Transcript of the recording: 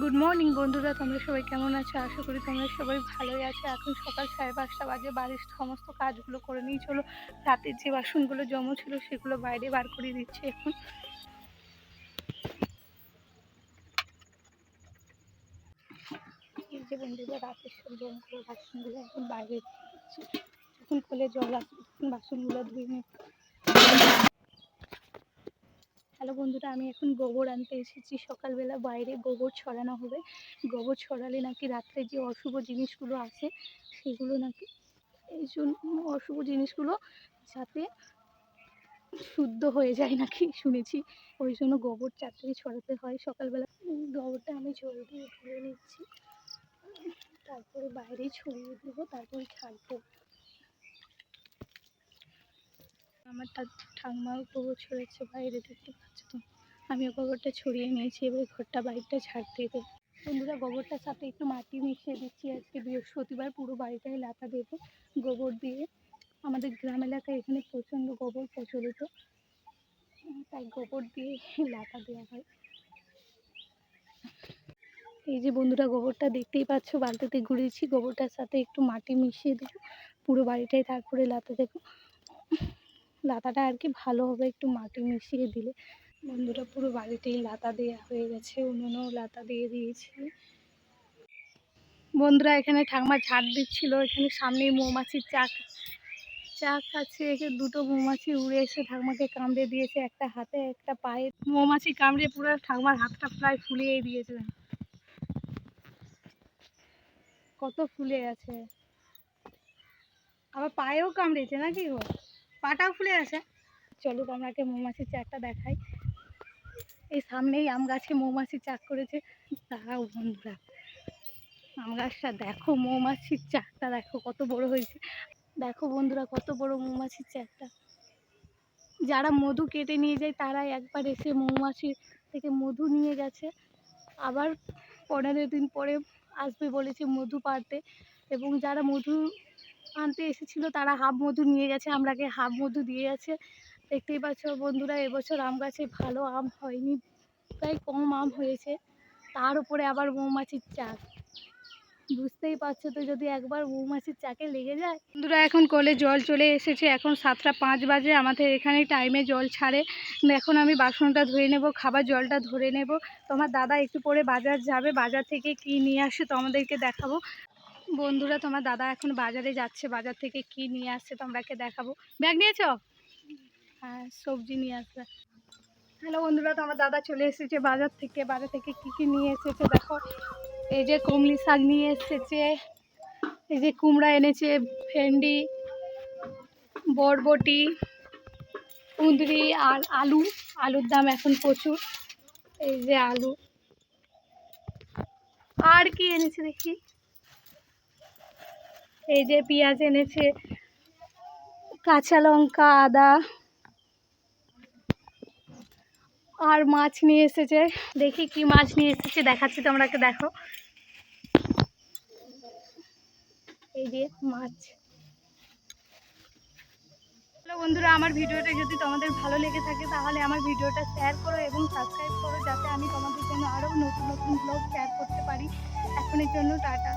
Good morning বন্ধুরা, তোমরা সবাই কেমন আছো? আশা করি তোমরা সবাই ভালোই আছো। এখন সকাল 5:30 বাজে। বাড়ির সমস্ত কাজগুলো করে নিয়ে চলো, রাতের যে বাসনগুলো জমা ছিল সেগুলো বাইরে বার করে দিচ্ছি এখন। এই যে বন্ধুরা, রাতের সব জমা করা বাসনগুলো এখন বাইরে দিচ্ছি। যখন খুলে জল আসবে তখন বাসনগুলো ধুয়ে নিই। হ্যালো বন্ধুরা, আমি এখন গোবর আনতে এসেছি। সকালবেলা বাইরে গোবর ছড়ানো হবে। গোবর ছড়ালে নাকি রাত্রে যে অশুভ জিনিসগুলো আসে সেগুলো নাকি, এই জন্য অশুভ জিনিসগুলো যাতে শুদ্ধ হয়ে যায় নাকি শুনেছি, ওই জন্য গোবর চারটায় ছড়াতে হয় সকালবেলা। গোবরটা আমি জল দিয়ে ধুয়ে নিচ্ছি, তারপরে বাইরে ছড়িয়ে দেবো, তারপরে ছাড়বো। আমার ঠাকুমাও গোবর ছড়েছে বাইরে, দেখতে পাচ্ছ তো। আমিও গোবরটা ছড়িয়ে নিয়েছি, এবার ঘরটা বাইরটা ঝাড়তে দেবো। বন্ধুরা, গোবরটার সাথে একটু মাটি মিশিয়ে দিচ্ছি। আজকে বৃহস্পতিবার, পুরো বাড়িটাই লাতা দেবো গোবর দিয়ে। আমাদের গ্রাম এলাকায় এখানে প্রচণ্ড গোবর প্রচলিত, তাই গোবর দিয়ে লাতা দেওয়া হয়। এই যে বন্ধুরা, গোবরটা দেখতেই পাচ্ছ বালতিতে ঘুরিয়েছি। গোবরটার সাথে একটু মাটি মিশিয়ে দেবো পুরো বাড়িটাই, তারপরে লাতা দেবো। লাতাটা আর কি ভালো হবে একটু মাটি মিশিয়ে দিলে। বন্ধুরা, পুরো বাড়িতেই লাতা দেওয়া হয়ে গেছে, উনুনেও লাতা দিয়ে দিয়েছি। বন্ধুরা, এখানে ঠাকুমা ঝাড় দিচ্ছিল। এখানে সামনেই মৌমাছির চাক আছে। এখানে দুটো মৌমাছি উড়ে এসে ঠাকুমাকে কামড়ে দিয়েছে, একটা হাতে একটা পায়ে। মৌমাছি কামড়ে পুরো ঠাকুমার হাতটা প্রায় ফুলিয়ে দিয়েছে। কত ফুলে আছে, আবার পায়েও কামড়েছে নাকি গো? পাটাও ফুলে আছে। চলো তোমাকে মৌমাছির চাকটা দেখাই। এই সামনেই আম গাছে মৌমাছির চাক করেছে। দাঁড়াও বন্ধুরা, আম গাছটা দেখো, মৌমাছির চাকটা দেখো কত বড় হয়েছে। দেখো বন্ধুরা, কত বড় মৌমাছির চাকটা। যারা মধু কেটে নিয়ে যায় তারাই একবার এসে মৌমাছির থেকে মধু নিয়ে গেছে। আবার 15 দিন পরে আসবে বলেছে মধু পাড়তে। এবং যারা মধু আনতে এসেছিলো তারা হাফ মধু নিয়ে গেছে, আমরাকে হাফ মধু দিয়ে গেছে। দেখতেই পাচ্ছ বন্ধুরা, এবছর আম গাছে ভালো আম হয়নি, প্রায় কম আম হয়েছে। তার উপরে আবার মৌমাছির চাক, বুঝতেই পারছো তো, যদি একবার মৌমাছির চাকে লেগে যায়। বন্ধুরা, এখন কলে জল চলে এসেছে। এখন 7টা 5 বাজে। আমাদের এখানে টাইমে জল ছাড়ে। এখন আমি বাসনটা ধুয়ে নেব, খাবার জলটা ধরে নেব। তোমার দাদা একটু পরে বাজার যাবে, বাজার থেকে কি নিয়ে আসে তোমাদেরকে দেখাবো। বন্ধুরা, তোমার দাদা এখন বাজারে যাচ্ছে, বাজার থেকে কি নিয়ে আসছে তোমরাকে দেখাবো। ব্যাগ নিয়েছ? হ্যাঁ, সবজি নিয়ে আসবে। হ্যালো বন্ধুরা, তোমার দাদা চলে এসেছে বাজার থেকে। বাজার থেকে কি কি নিয়ে এসেছে দেখো। এই যে কমলি শাক নিয়ে এসেছে, এই যে কুমড়া এনেছে, ভেন্ডি, বরবটি, কুঁদরি আর আলু। আলুর দাম এখন প্রচুর। এই যে আলু, আর কি এনেছে দেখি। এই যে পেঁয়াজ এনেছে, কাঁচা লঙ্কা, আদা, আর মাছ নিয়ে এসেছে। দেখি কি মাছ নিয়ে এসেছে, দেখাচ্ছি তোমরাকে দেখো। এই যে মাছ। হ্যালো বন্ধুরা, আমার ভিডিওটা যদি তোমাদের ভালো লেগে থাকে তাহলে আমার ভিডিওটা শেয়ার করো এবং সাবস্ক্রাইব করো, যাতে আমি তোমাদের জন্য আরও নতুন নতুন ব্লগ শেয়ার করতে পারি। এখনের জন্য টাটা।